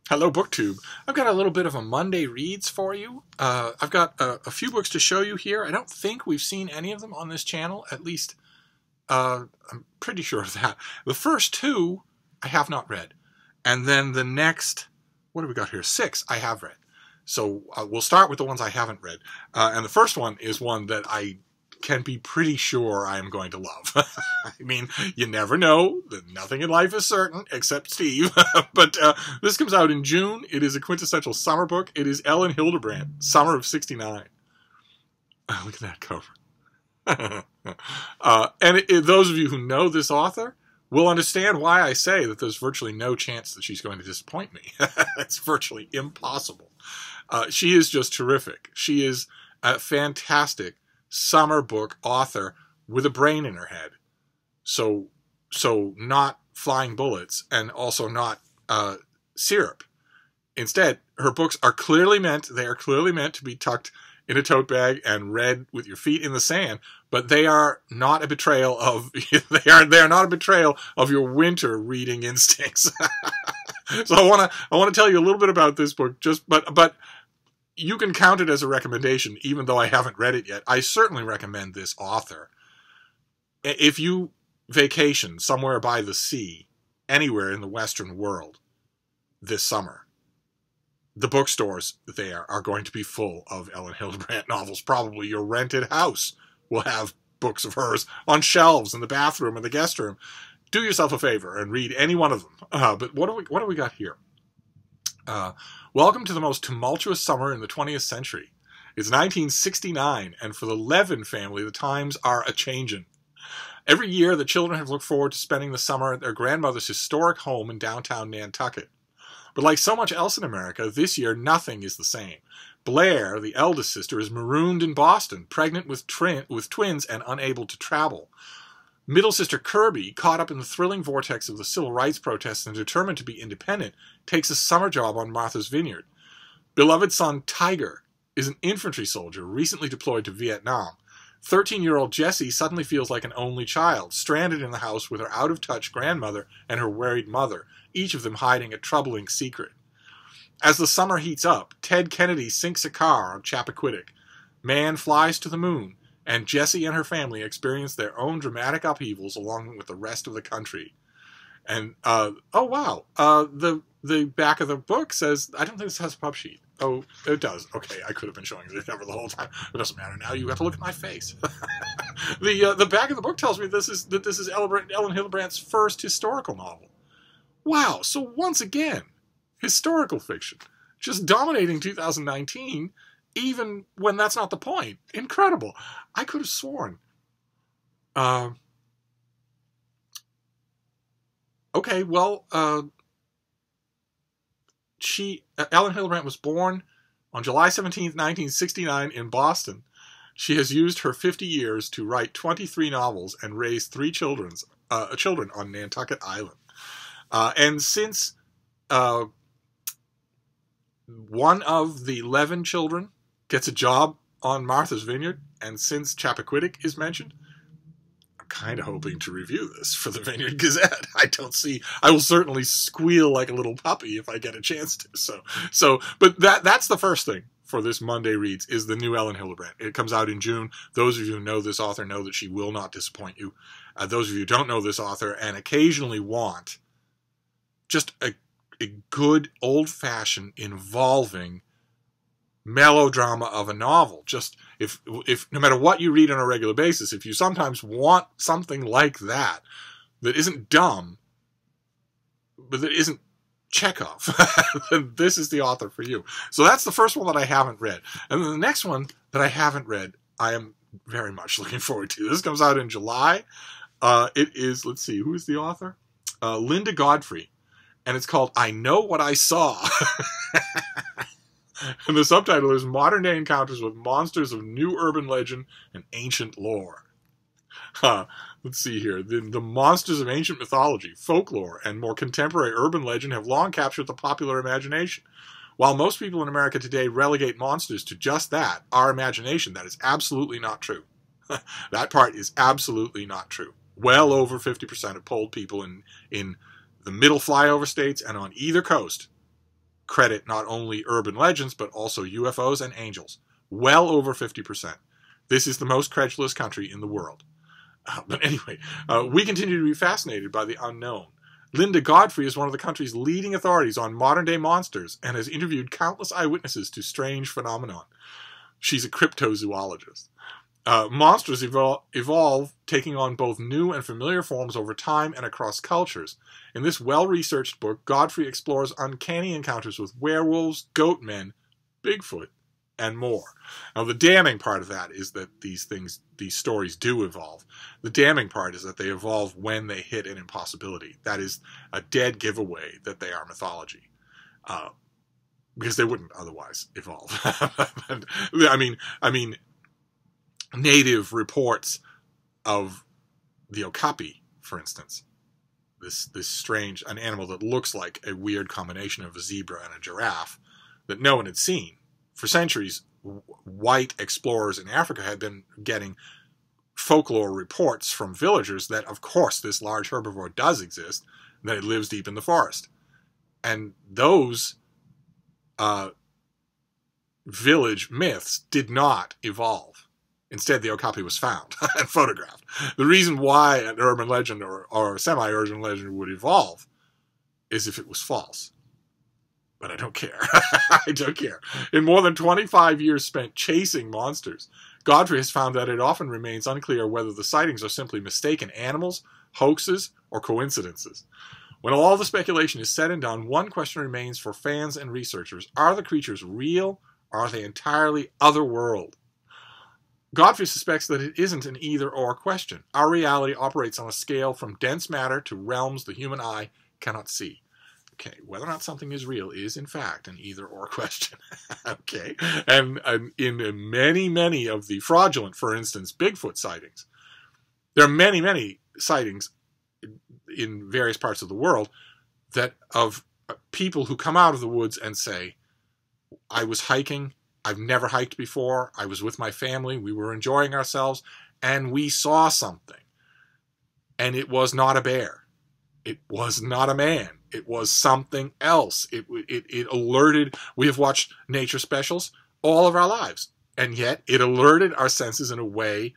Hello, BookTube. I've got a little bit of a Monday Reads for you. I've got a few books to show you here. I don't think we've seen any of them on this channel, at least I'm pretty sure of that. The first two I have not read. And then the next, what do we got here? 6 I have read. So we'll start with the ones I haven't read. And the first one is one that I can be pretty sure I am going to love. I mean, you never know. Nothing in life is certain, except Steve. But this comes out in June. It is a quintessential summer book. It is Ellen Hildebrand, Summer of '69. Look at that cover. Those of you who know this author will understand why I say that there's virtually no chance that she's going to disappoint me. It's virtually impossible. She is just terrific. She is a fantastic summer book author with a brain in her head. So not flying bullets and also not syrup. Instead, her books are clearly meant to be tucked in a tote bag and read with your feet in the sand, but they are not a betrayal of they are not a betrayal of your winter reading instincts. So I want to tell you a little bit about this book, but you can count it as a recommendation, even though I haven't read it yet. I certainly recommend this author. If you vacation somewhere by the sea, anywhere in the Western world this summer, the bookstores there are going to be full of Ellen Hildebrand novels. Probably your rented house will have books of hers on shelves in the bathroom and the guest room. Do yourself a favor and read any one of them. But what do we got here? Welcome to the most tumultuous summer in the 20th century. It's 1969, and for the Levin family, the times are a-changin'. Every year, the children have looked forward to spending the summer at their grandmother's historic home in downtown Nantucket. But like so much else in America, this year nothing is the same. Blair, the eldest sister, is marooned in Boston, pregnant with twins and unable to travel. Middle sister Kirby, caught up in the thrilling vortex of the civil rights protests and determined to be independent, takes a summer job on Martha's Vineyard. Beloved son Tiger is an infantry soldier recently deployed to Vietnam. 13-year-old Jessie suddenly feels like an only child, stranded in the house with her out-of-touch grandmother and her worried mother, each of them hiding a troubling secret. As the summer heats up, Ted Kennedy sinks a car on Chappaquiddick. Man flies to the moon, and Jessie and her family experience their own dramatic upheavals along with the rest of the country. And, oh wow, the back of the book says, I don't think this has a pub sheet. Oh, it does. Okay, I could have been showing you the cover the whole time. It doesn't matter now. You have to look at my face. The back of the book tells me this is Ellen Hildebrand's first historical novel. Wow, so once again, historical fiction. Just dominating 2019, even when that's not the point. Incredible. I could have sworn. Okay, well, Ellen Hildebrand was born on July 17th, 1969 in Boston. She has used her 50 years to write 23 novels and raise 3 children on Nantucket Island. And since one of the Levin children gets a job on Martha's Vineyard, and since Chappaquiddick is mentioned, I'm kind of hoping to review this for the Vineyard Gazette. I will certainly squeal like a little puppy if I get a chance to. But that's the first thing for this Monday Reads is the new Ellen Hildebrand. It comes out in June. Those of you who know this author know that she will not disappoint you. Those of you who don't know this author and occasionally want just a good old-fashioned involving melodrama of a novel. Just if no matter what you read on a regular basis, if you sometimes want something like that isn't dumb, but that isn't Chekhov, then this is the author for you. So that's the first one that I haven't read. And then the next one that I haven't read, I am very much looking forward to. This comes out in July. It is, let's see, who is the author? Linda Godfrey. And it's called I Know What I Saw. And the subtitle is Modern Day Encounters with Monsters of New Urban Legend and Ancient Lore. Let's see here. The monsters of ancient mythology, folklore, and more contemporary urban legend have long captured the popular imagination. While most people in America today relegate monsters to just that, our imagination, that is absolutely not true. That part is absolutely not true. Well over 50% of polled people in the middle flyover states and on either coast credit not only urban legends, but also UFOs and angels. Well over 50%. This is the most credulous country in the world. But anyway, we continue to be fascinated by the unknown. Linda Godfrey is one of the country's leading authorities on modern-day monsters and has interviewed countless eyewitnesses to strange phenomenon. She's a cryptozoologist. Monsters evolve, taking on both new and familiar forms over time and across cultures. In this well-researched book, Godfrey explores uncanny encounters with werewolves, goatmen, Bigfoot, and more. Now, the damning part of that is that these stories do evolve. The damning part is that they evolve when they hit an impossibility. That is a dead giveaway that they are mythology. Because they wouldn't otherwise evolve. I mean, native reports of the okapi, for instance, this strange, an animal that looks like a weird combination of a zebra and a giraffe that no one had seen. For centuries, white explorers in Africa had been getting folklore reports from villagers that, of course, this large herbivore does exist, that it lives deep in the forest. And those village myths did not evolve. Instead, the okapi was found and photographed. The reason why an urban legend or a semi-urban legend would evolve is if it was false. But I don't care. I don't care. In more than 25 years spent chasing monsters, Godfrey has found that it often remains unclear whether the sightings are simply mistaken animals, hoaxes, or coincidences. When all the speculation is said and done, one question remains for fans and researchers. Are the creatures real, or are they entirely otherworld? Godfrey suspects that it isn't an either-or question. Our reality operates on a scale from dense matter to realms the human eye cannot see. Okay, whether or not something is real is, in fact, an either-or question. Okay, and in many of the fraudulent, for instance, Bigfoot sightings, there are many sightings in various parts of the world that of people who come out of the woods and say, I was hiking, I've never hiked before, I was with my family, we were enjoying ourselves, and we saw something. And it was not a bear. It was not a man. It was something else. It alerted, we have watched nature specials all of our lives, and yet it alerted our senses in a way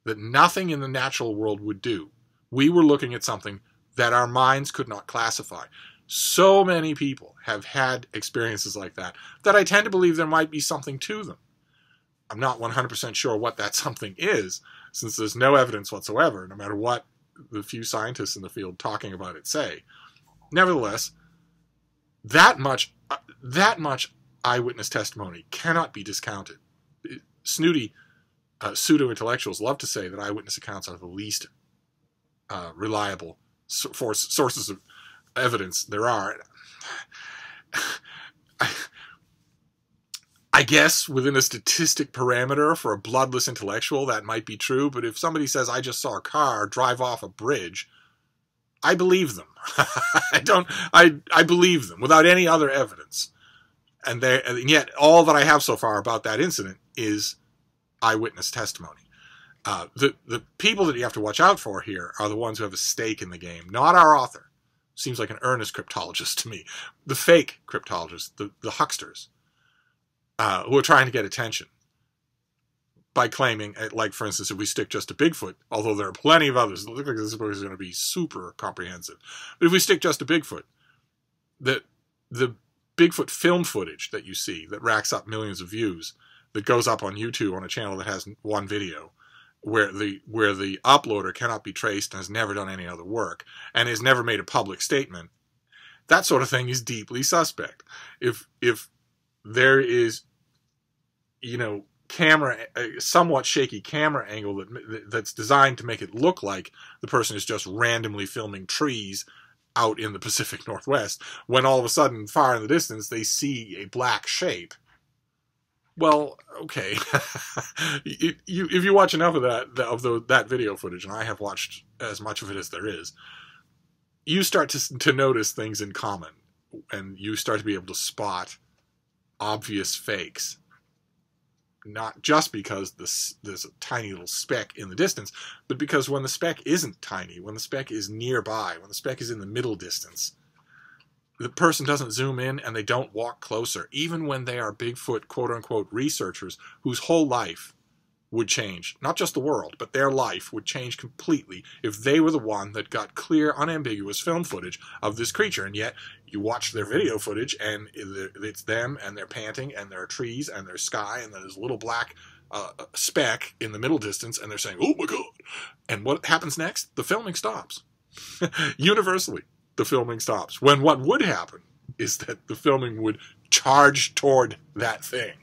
that nothing in the natural world would do. We were looking at something that our minds could not classify. So many people have had experiences like that I tend to believe there might be something to them. I'm not 100% sure what that something is, since there's no evidence whatsoever, no matter what the few scientists in the field talking about it say. Nevertheless, that much eyewitness testimony cannot be discounted. Snooty pseudo-intellectuals love to say that eyewitness accounts are the least reliable sources of evidence there are. I guess within a statistic parameter for a bloodless intellectual that might be true, but if somebody says, I just saw a car drive off a bridge, I believe them. I believe them without any other evidence. And yet all that I have so far about that incident is eyewitness testimony. The people that you have to watch out for here are the ones who have a stake in the game, not our author. Seems like an earnest cryptologist to me. The fake cryptologists, the hucksters, who are trying to get attention by claiming, like, for instance, if we stick just to Bigfoot, although there are plenty of others, it looks like this book is going to be super comprehensive. But if we stick just to Bigfoot, the Bigfoot film footage that you see that racks up millions of views, that goes up on YouTube on a channel that has one video, where the uploader cannot be traced and has never done any other work and has never made a public statement, that sort of thing is deeply suspect. If there is, somewhat shaky camera angle that's designed to make it look like the person is just randomly filming trees out in the Pacific Northwest, when all of a sudden, far in the distance, they see a black shape. Well, okay. If you watch enough of that video footage, and I have watched as much of it as there is, you start to notice things in common, and you start to be able to spot obvious fakes. Not just because there's a tiny little speck in the distance, but because when the speck isn't tiny, when the speck is nearby, when the speck is in the middle distance, the person doesn't zoom in and they don't walk closer, even when they are Bigfoot quote-unquote researchers whose whole life would change. Not just the world, but their life would change completely if they were the one that got clear, unambiguous film footage of this creature. And yet, you watch their video footage, and it's them, and they're panting, and there are trees, and there's sky, and there's a little black speck in the middle distance, and they're saying, "Oh my God!" And what happens next? The filming stops. Universally, the filming stops. When what would happen is that the filming would charge toward that thing.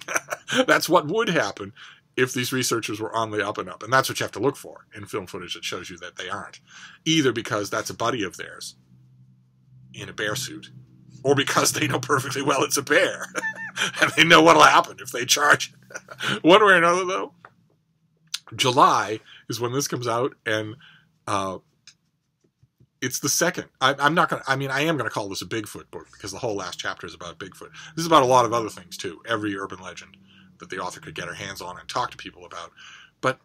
That's what would happen if these researchers were on the up and up. And that's what you have to look for in film footage that shows you that they aren't. Either because that's a buddy of theirs in a bear suit, or because they know perfectly well it's a bear. And they know what'll happen if they charge it. One way or another, though, July is when this comes out, and it's the second. I'm not going to, I am going to call this a Bigfoot book because the whole last chapter is about Bigfoot. This is about a lot of other things, too. Every urban legend that the author could get her hands on and talk to people about. But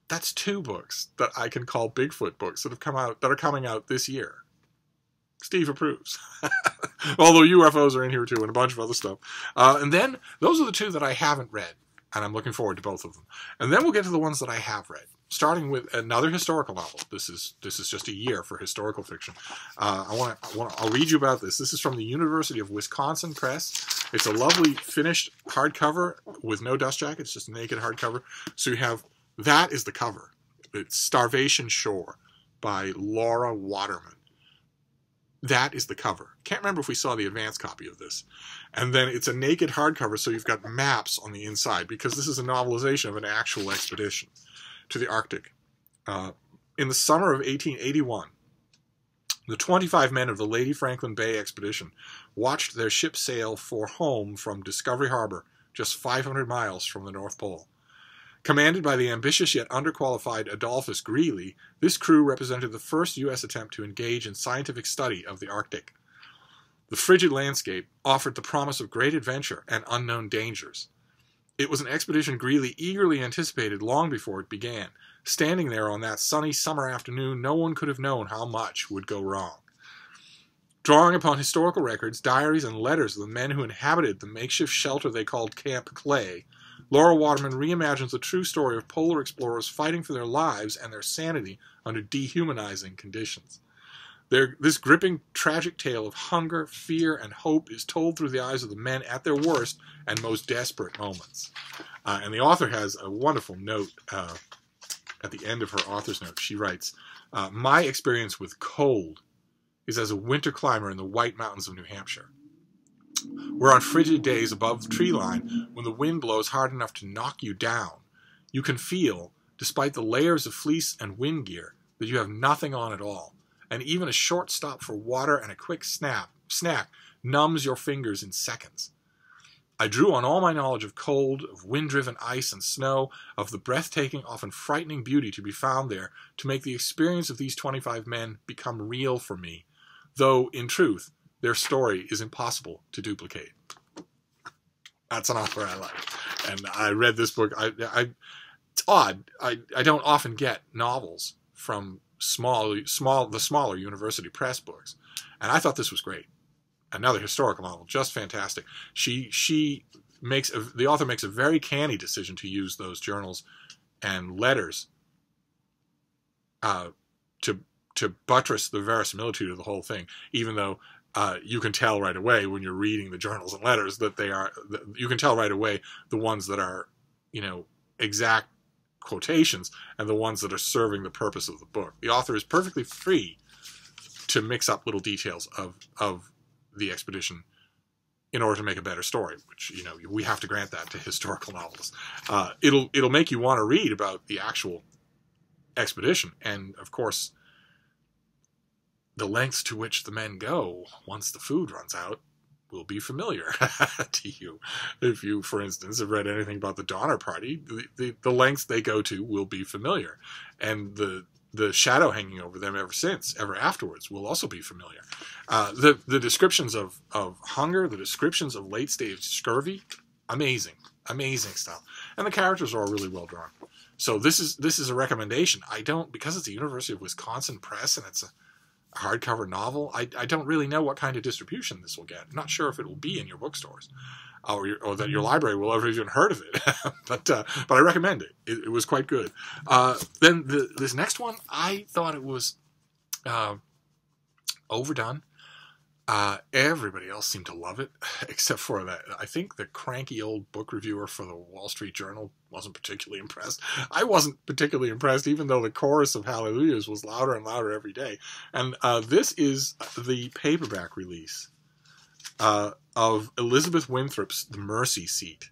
that's 2 books that I can call Bigfoot books that have come out, that are coming out this year. Steve approves. Although UFOs are in here, too, and a bunch of other stuff. And then, those are the 2 that I haven't read, and I'm looking forward to both of them. And then we'll get to the ones that I have read, starting with another historical novel. This is just a year for historical fiction. I'll read you about this. This is from the University of Wisconsin Press. It's a lovely finished hardcover with no dust jacket. It's just a naked hardcover. So you have, that is the cover. It's Starvation Shore by Laura Waterman. That is the cover. Can't remember if we saw the advanced copy of this. And then it's a naked hardcover, so you've got maps on the inside, because this is a novelization of an actual expedition to the Arctic. In the summer of 1881, the 25 men of the Lady Franklin Bay expedition watched their ship sail for home from Discovery Harbor, just 500 miles from the North Pole. Commanded by the ambitious yet underqualified Adolphus Greely, this crew represented the first U.S. attempt to engage in scientific study of the Arctic. The frigid landscape offered the promise of great adventure and unknown dangers. It was an expedition Greely eagerly anticipated long before it began. Standing there on that sunny summer afternoon, no one could have known how much would go wrong. Drawing upon historical records, diaries, and letters of the men who inhabited the makeshift shelter they called Camp Clay, Laura Waterman reimagines the true story of polar explorers fighting for their lives and their sanity under dehumanizing conditions. This gripping, tragic tale of hunger, fear, and hope is told through the eyes of the men at their worst and most desperate moments. And the author has a wonderful note at the end of her author's note. She writes, "My experience with cold is as a winter climber in the White Mountains of New Hampshire. Where on frigid days above the tree line, when the wind blows hard enough to knock you down, you can feel, despite the layers of fleece and wind gear, that you have nothing on at all, and even a short stop for water and a quick snack numbs your fingers in seconds. I drew on all my knowledge of cold, of wind-driven ice and snow, of the breathtaking, often frightening beauty to be found there, to make the experience of these 25 men become real for me, though, in truth, their story is impossible to duplicate." That's an author I like. And I read this book. It's odd. I don't often get novels from the smaller university press books. And I thought this was great. Another historical novel, just fantastic. The author makes a very canny decision to use those journals and letters to buttress the verisimilitude of the whole thing, even though you can tell right away when you're reading the journals and letters that you can tell right away the ones that are, exact quotations and the ones that are serving the purpose of the book. The author is perfectly free to mix up little details of the expedition in order to make a better story, which, we have to grant that to historical novelists. It'll make you want to read about the actual expedition, and of course, the lengths to which the men go once the food runs out will be familiar to you. If you, for instance, have read anything about the Donner Party, the lengths they go to will be familiar. And the shadow hanging over them ever afterwards will also be familiar. The descriptions of hunger, the descriptions of late-stage scurvy, amazing stuff. And the characters are all really well drawn. So this is a recommendation. Because it's a University of Wisconsin Press and it's hardcover novel. I don't really know what kind of distribution this will get. I'm not sure if it will be in your bookstores or that your library will ever even heard of it. but I recommend it. It was quite good. Then this next one, I thought it was overdone. Everybody else seemed to love it, except for that. I think the cranky old book reviewer for the Wall Street Journal wasn't particularly impressed. I wasn't particularly impressed, even though the chorus of hallelujahs was louder and louder every day. And this is the paperback release of Elizabeth Winthrop's The Mercy Seat.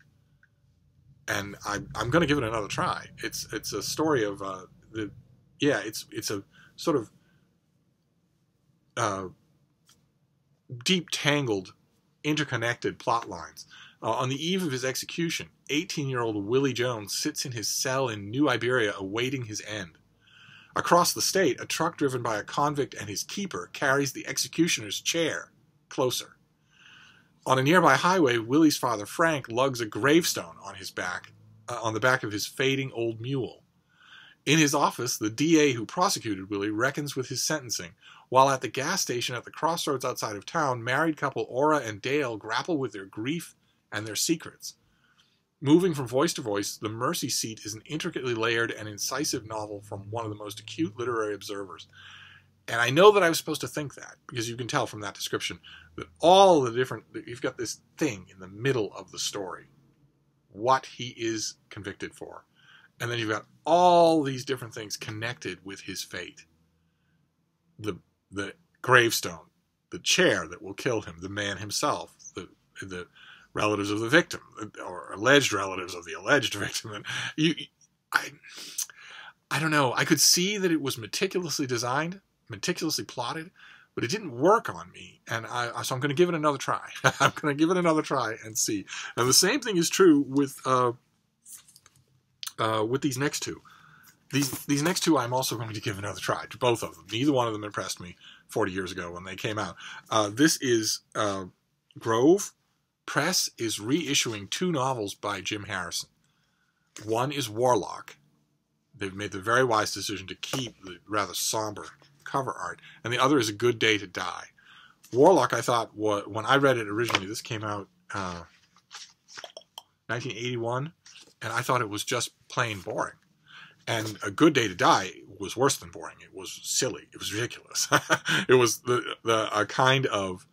And I'm going to give it another try. It's a story of it's a sort of deep, tangled, interconnected plot lines. On the eve of his execution, 18-year-old Willie Jones sits in his cell in New Iberia awaiting his end. Across the state, a truck driven by a convict and his keeper carries the executioner's chair closer. On a nearby highway, Willie's father, Frank, lugs a gravestone on his back, on the back of his fading old mule. In his office, the DA who prosecuted Willie reckons with his sentencing, while at the gas station at the crossroads outside of town, married couple Ora and Dale grapple with their grief and their secrets. Moving from voice to voice, The Mercy Seat is an intricately layered and incisive novel from one of the most acute literary observers. And I know that I was supposed to think that, because you can tell from that description that all the different, you've got this thing in the middle of the story, what he is convicted for. And then you've got all these different things connected with his fate. The gravestone, the chair that will kill him, the man himself, the relatives of the victim, or alleged relatives of the alleged victim. And I don't know. I could see that it was meticulously designed, meticulously plotted, but it didn't work on me. And so I'm going to give it another try. I'm going to give it another try and see. And the same thing is true with these next two. These next two I'm also going to give another try, to both of them. Neither one of them impressed me 40 years ago when they came out. This is Grove Press is reissuing two novels by Jim Harrison. One is Warlock. They've made the very wise decision to keep the rather somber cover art. And the other is A Good Day to Die. Warlock, I thought, when I read it originally, this came out 1981, and I thought it was just plain boring. And A Good Day to Die was worse than boring. It was silly. It was ridiculous. It was a kind of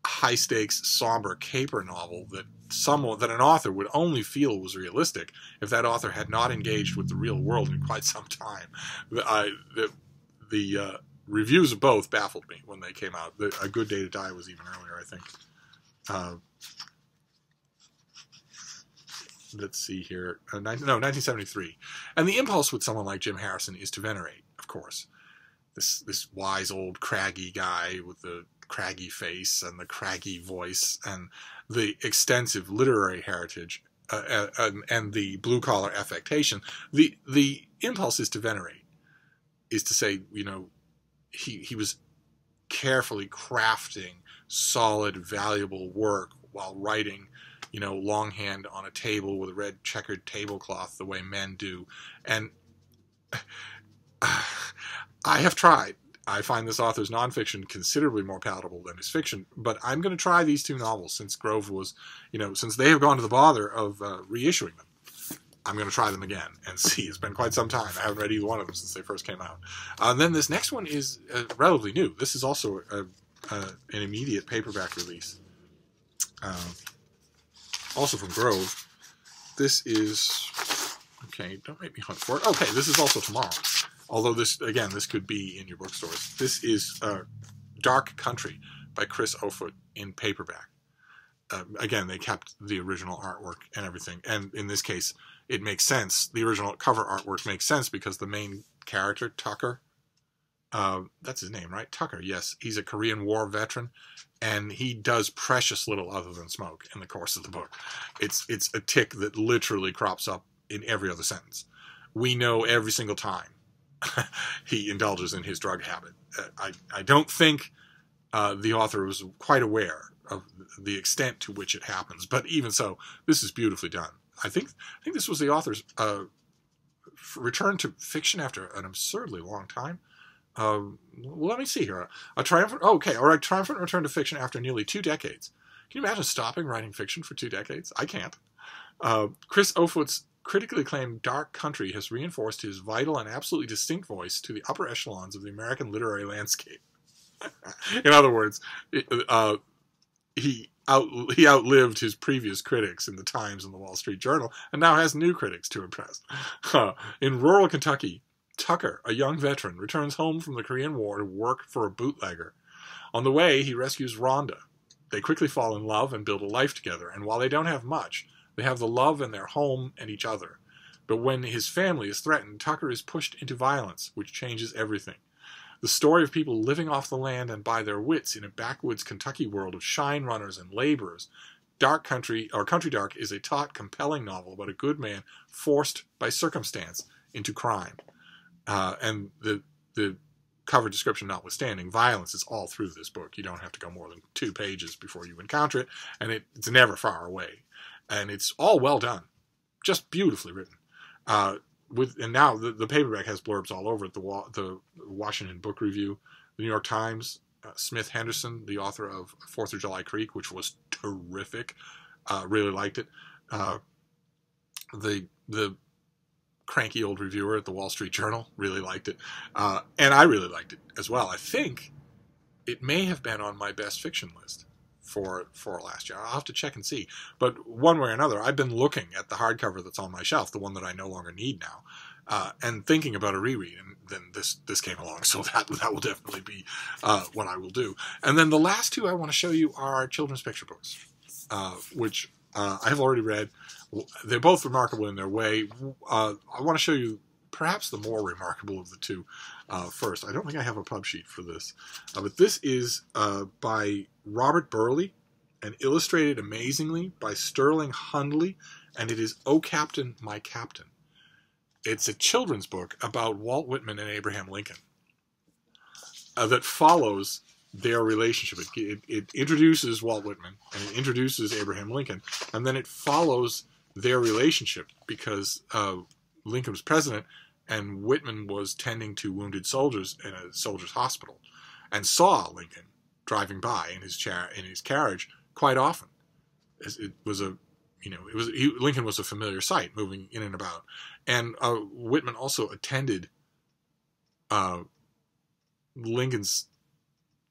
high-stakes, somber caper novel that an author would only feel was realistic if that author had not engaged with the real world in quite some time. The reviews of both baffled me when they came out. A Good Day to Die was even earlier, I think. Let's see here. 1973. And the impulse with someone like Jim Harrison is to venerate, of course. This wise old craggy guy with the craggy face and the craggy voice and the extensive literary heritage and the blue-collar affectation. The impulse is to venerate, is to say, he was carefully crafting solid, valuable work while writing, longhand on a table with a red checkered tablecloth the way men do. And I have tried. I find this author's nonfiction considerably more palatable than his fiction, but I'm going to try these two novels since Grove was, since they have gone to the bother of reissuing them. I'm going to try them again and see. It's been quite some time. I haven't read either one of them since they first came out. And then this next one is relatively new. This is also an immediate paperback release. Also from Grove. This is, okay, don't make me hunt for it. Okay, this is also tomorrow. Although this could be in your bookstores. This is Dark Country by Chris Offutt in paperback. Again, they kept the original artwork and everything. And in this case, it makes sense. The original cover artwork makes sense because the main character, Tucker, that's his name, right? Tucker, yes. He's a Korean War veteran, and he does precious little other than smoke in the course of the book. It's a tick that literally crops up in every other sentence. We know every single time he indulges in his drug habit. I don't think the author was quite aware of the extent to which it happens, but even so, this is beautifully done. I think this was the author's return to fiction after an absurdly long time. Well, let me see here. A triumphant. Oh, okay, all right. Triumphant return to fiction after nearly 2 decades. Can you imagine stopping writing fiction for 2 decades? I can't. Chris Ofut's critically acclaimed Dark Country has reinforced his vital and absolutely distinct voice to the upper echelons of the American literary landscape. In other words, he outlived his previous critics in the Times and the Wall Street Journal, and now has new critics to impress. In rural Kentucky, Tucker, a young veteran, returns home from the Korean War to work for a bootlegger. On the way, he rescues Rhonda. They quickly fall in love and build a life together, and while they don't have much, they have the love in their home and each other. But when his family is threatened, Tucker is pushed into violence, which changes everything. The story of people living off the land and by their wits in a backwoods Kentucky world of shine runners and laborers. Dark Country, or Country Dark, is a taut, compelling novel about a good man forced by circumstance into crime. And the cover description notwithstanding, violence is all through this book. You don't have to go more than 2 pages before you encounter it, and it's never far away. And it's all well done, just beautifully written. And now the paperback has blurbs all over it. The Washington Book Review, the New York Times, Smith Henderson, the author of 4th of July Creek, which was terrific, really liked it. The cranky old reviewer at the Wall Street Journal really liked it, and I really liked it as well. I think it may have been on my best fiction list for last year. I'll have to check and see. But one way or another, I've been looking at the hardcover that's on my shelf, the one that I no longer need now, and thinking about a reread. And then this came along, so that will definitely be what I will do. And then the last 2 I want to show you are children's picture books, which I have already read. They're both remarkable in their way. I want to show you perhaps the more remarkable of the 2 first. I don't think I have a pub sheet for this, but this is by Robert Burley and illustrated amazingly by Sterling Hundley, and it is Oh Captain, My Captain. It's a children's book about Walt Whitman and Abraham Lincoln that follows their relationship. It introduces Walt Whitman and it introduces Abraham Lincoln, and then it follows their relationship because Lincoln was president and Whitman was tending to wounded soldiers in a soldiers' hospital, and saw Lincoln driving by in his carriage quite often. Lincoln was a familiar sight, moving in and about, and Whitman also attended Lincoln's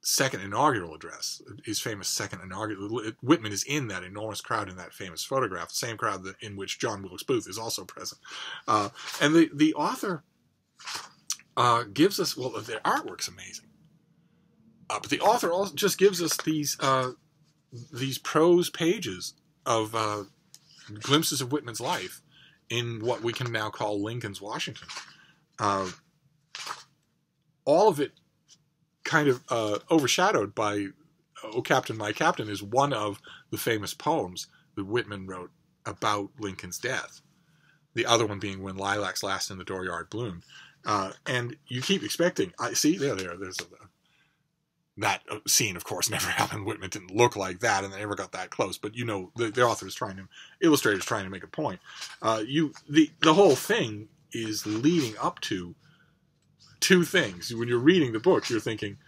second inaugural address, his famous second inaugural. Whitman is in that enormous crowd in that famous photograph, the same crowd in which John Wilkes Booth is also present. And the author gives us, well, their artwork's amazing, but the author also just gives us these prose pages of glimpses of Whitman's life in what we can now call Lincoln's Washington. All of it kind of overshadowed by Oh Captain, My Captain is one of the famous poems that Whitman wrote about Lincoln's death. The other one being When Lilacs Last in the Dooryard Bloomed. And you keep expecting, there's that scene, of course, never happened. Whitman didn't look like that, and they never got that close. But the author is illustrator is trying to make a point. The whole thing is leading up to 2 things. When you're reading the book, you're thinking,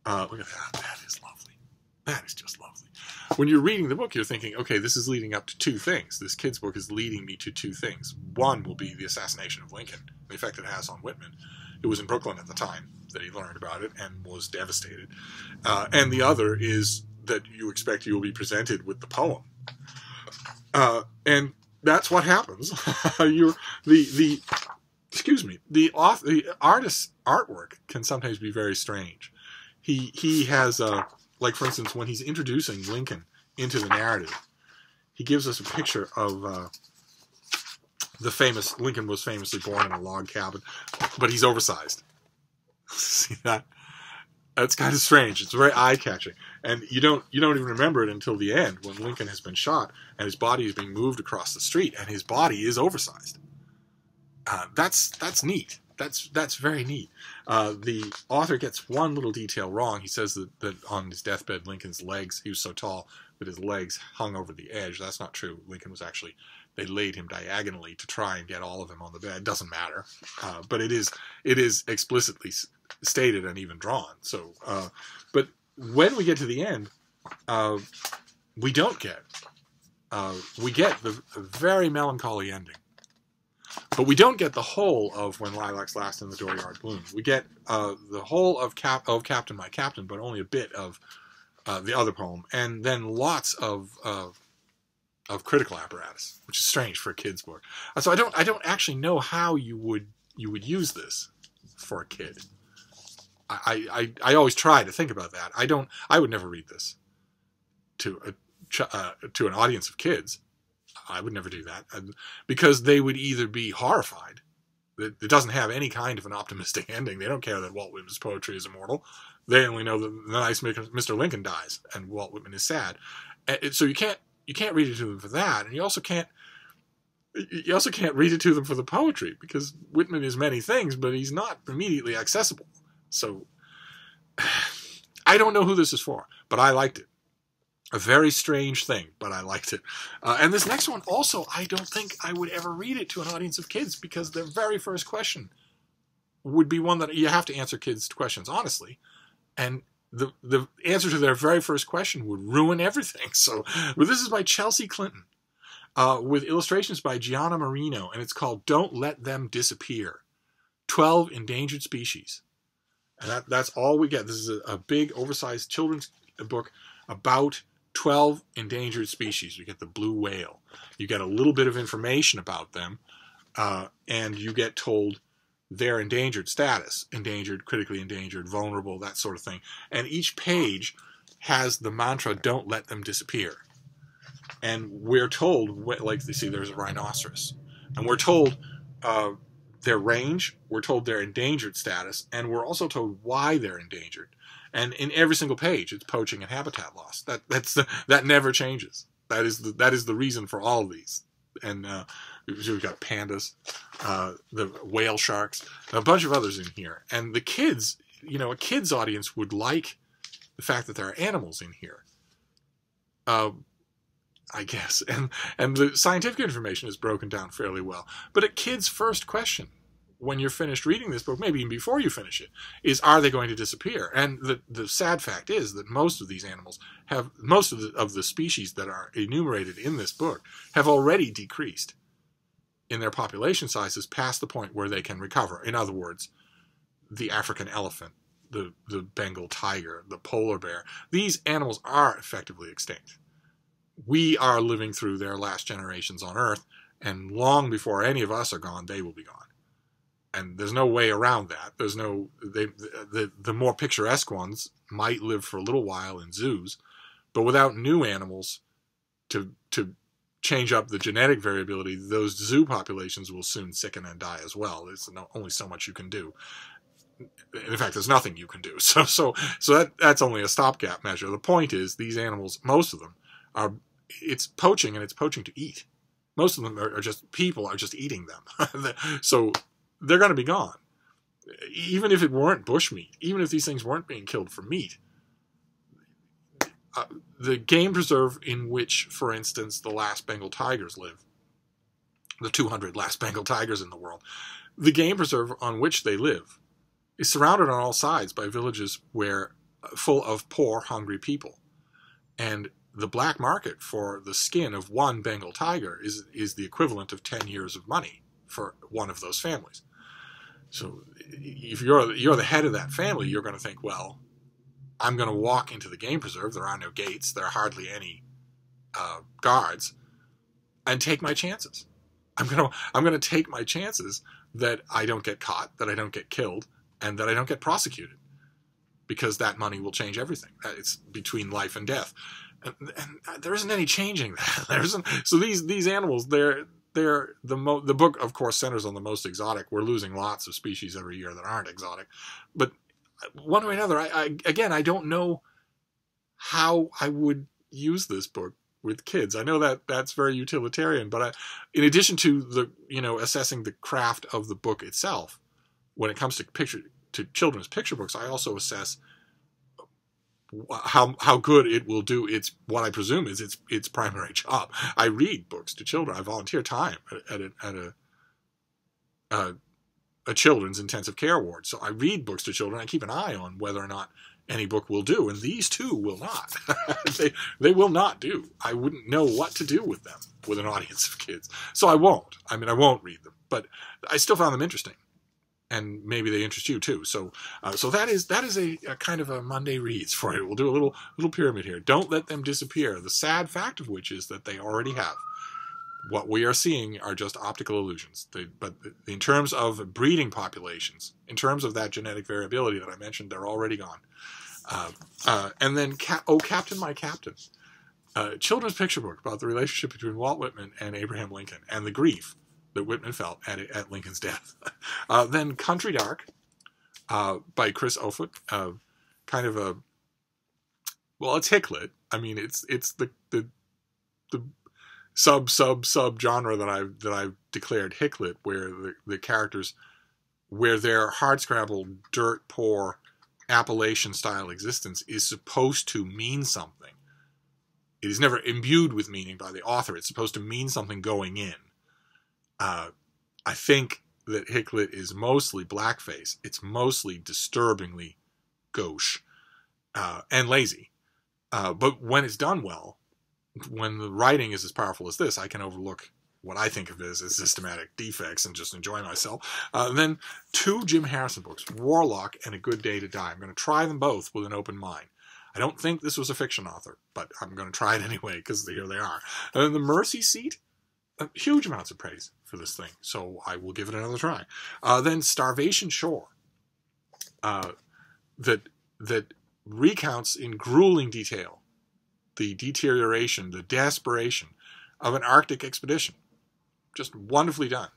look at that. That is lovely. That is just lovely. When you're reading the book, you're thinking, okay, this is leading up to 2 things. This kid's book is leading me to 2 things. One will be the assassination of Lincoln, the effect it has on Whitman. It was in Brooklyn at the time that he learned about it and was devastated. And the other is that you expect you will be presented with the poem. And that's what happens. The artist's artwork can sometimes be very strange. He has, like for instance, when he's introducing Lincoln into the narrative, he gives us a picture of the famous, Lincoln was famously born in a log cabin, but he's oversized. See that? That's kind of strange. It's very eye-catching. And you don't even remember it until the end when Lincoln has been shot and his body is being moved across the street and his body is oversized. That's neat. That's very neat. The author gets one little detail wrong. He says that on his deathbed, Lincoln's legs, he was so tall that his legs hung over the edge. That's not true. Lincoln was actually, they laid him diagonally to try and get all of him on the bed. It doesn't matter. But it is explicitly stated and even drawn. So, but when we get to the end, we don't get. We get the very melancholy ending. But we don't get the whole of When Lilacs Last and the Dooryard Bloom. We get the whole of Captain My Captain, but only a bit of the other poem, and then lots of critical apparatus, which is strange for a kid's book. So I don't actually know how you would use this for a kid. I always try to think about that. I would never read this to an audience of kids. I would never do that, because they would either be horrified that it doesn't have any kind of an optimistic ending. They don't care that Walt Whitman's poetry is immortal. They only know that the nice Mr. Lincoln dies and Walt Whitman is sad. So you can't read it to them for that, and you also can't read it to them for the poetry, because Whitman is many things, but he's not immediately accessible. So I don't know who this is for, but I liked it. A very strange thing, but I liked it. And this next one also, I don't think I would ever read it to an audience of kids, because their very first question would be one that you have to answer kids' questions honestly. And the answer to their very first question would ruin everything. So, well, this is by Chelsea Clinton, with illustrations by Gianna Marino, and it's called Don't Let Them Disappear, 12 Endangered Species. And that's all we get. This is a big, oversized children's book about 12 endangered species. You get the blue whale. You get a little bit of information about them, and you get told their endangered status. Endangered, critically endangered, vulnerable, that sort of thing. And each page has the mantra, don't let them disappear. And we're told, like you see, there's a rhinoceros. And we're told their range, we're told their endangered status, and we're also told why they're endangered. And in every single page, it's poaching and habitat loss. That never changes. That is the reason for all of these. And we've got pandas, the whale sharks, a bunch of others in here. And the kids, a kid's audience would like the fact that there are animals in here, I guess. And the scientific information is broken down fairly well. But a kid's first question, when you're finished reading this book, maybe even before you finish it, is, are they going to disappear? And the sad fact is that most of these animals have, most of the species that are enumerated in this book have already decreased in their population sizes past the point where they can recover. In other words, the African elephant, the Bengal tiger, the polar bear, these animals are effectively extinct. We are living through their last generations on Earth, and long before any of us are gone, they will be gone. And there's no way around that. There's no, the more picturesque ones might live for a little while in zoos, but without new animals to change up the genetic variability, those zoo populations will soon sicken and die as well. There's only so much you can do. In fact, there's nothing you can do. So that's only a stopgap measure. The point is, these animals, most of them, it's poaching, and it's poaching to eat. Most of them are just, people are just eating them. So they're going to be gone. Even if it weren't bushmeat, even if these things weren't being killed for meat, the game preserve in which, for instance, the last Bengal tigers live, the 200 last Bengal tigers in the world, the game preserve on which they live is surrounded on all sides by villages full of poor, hungry people. And the black market for the skin of one Bengal tiger is the equivalent of 10 years of money for one of those families. So if you're the head of that family, you're going to think, well, I'm going to walk into the game preserve. There are no gates. There are hardly any guards, and take my chances. I'm going to take my chances that I don't get caught, that I don't get killed, and that I don't get prosecuted, because that money will change everything. It's between life and death, and there isn't any changing that. There isn't. So these animals, the book, of course, centers on the most exotic. We're losing lots of species every year that aren't exotic, but one way or another, I don't know how I would use this book with kids. I know that that's very utilitarian, but in addition to assessing the craft of the book itself, when it comes to children's picture books, I also assess how good it will do what I presume is its primary job. I read books to children. I volunteer time at a children's intensive care ward. So I read books to children. I keep an eye on whether or not any book will do, and these two will not. they will not do. I wouldn't know what to do with them with an audience of kids. So I won't. I mean, I won't read them, but I still found them interesting. And maybe they interest you too. So that is a kind of a Monday Reads for you. We'll do a little pyramid here. Don't let them disappear. The sad fact of which is that they already have. What we are seeing are just optical illusions. But in terms of breeding populations, in terms of that genetic variability that I mentioned, they're already gone. And then, Captain, My Captain. Children's picture book about the relationship between Walt Whitman and Abraham Lincoln and the grief that Whitman felt at Lincoln's death. Then Country Dark by Chris Offutt. Kind of a, well, it's Hicklet. I mean, it's the sub genre that I've declared Hicklet, where the characters, where their hardscrabble, dirt poor Appalachian style existence is supposed to mean something. It is never imbued with meaning by the author. It's supposed to mean something going in. I think that Hicklet is mostly blackface. It's mostly disturbingly gauche and lazy. But when it's done well, when the writing is as powerful as this, I can overlook what I think of as systematic defects and just enjoy myself. Then 2 Jim Harrison books, Warlock and A Good Day to Die. I'm going to try them both with an open mind. I don't think this was a fiction author, but I'm going to try it anyway because here they are. And then The Mercy Seat, huge amounts of praise for this thing, so I will give it another try. Then Starvation Shore, that recounts in grueling detail the deterioration, the desperation of an Arctic expedition. Just wonderfully done.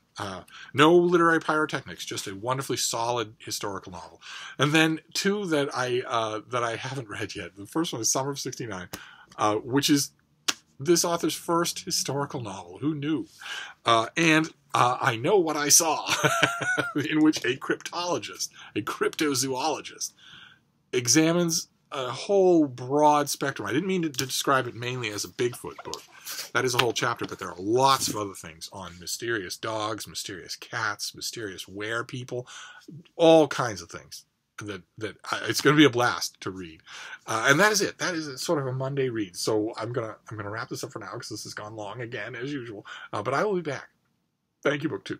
No literary pyrotechnics, just a wonderfully solid historical novel. And then 2 that I haven't read yet. The first one is Summer of '69, which is this author's first historical novel. Who knew? And I Know What I Saw, in which a cryptologist, a cryptozoologist, examines a whole broad spectrum. I didn't mean to describe it mainly as a Bigfoot book. That is a whole chapter, but there are lots of other things on mysterious dogs, mysterious cats, mysterious werepeople, all kinds of things that it's going to be a blast to read. And that is it. That is sort of a Monday read. So I'm gonna wrap this up for now because this has gone long again as usual. But I will be back. Thank you, BookTube.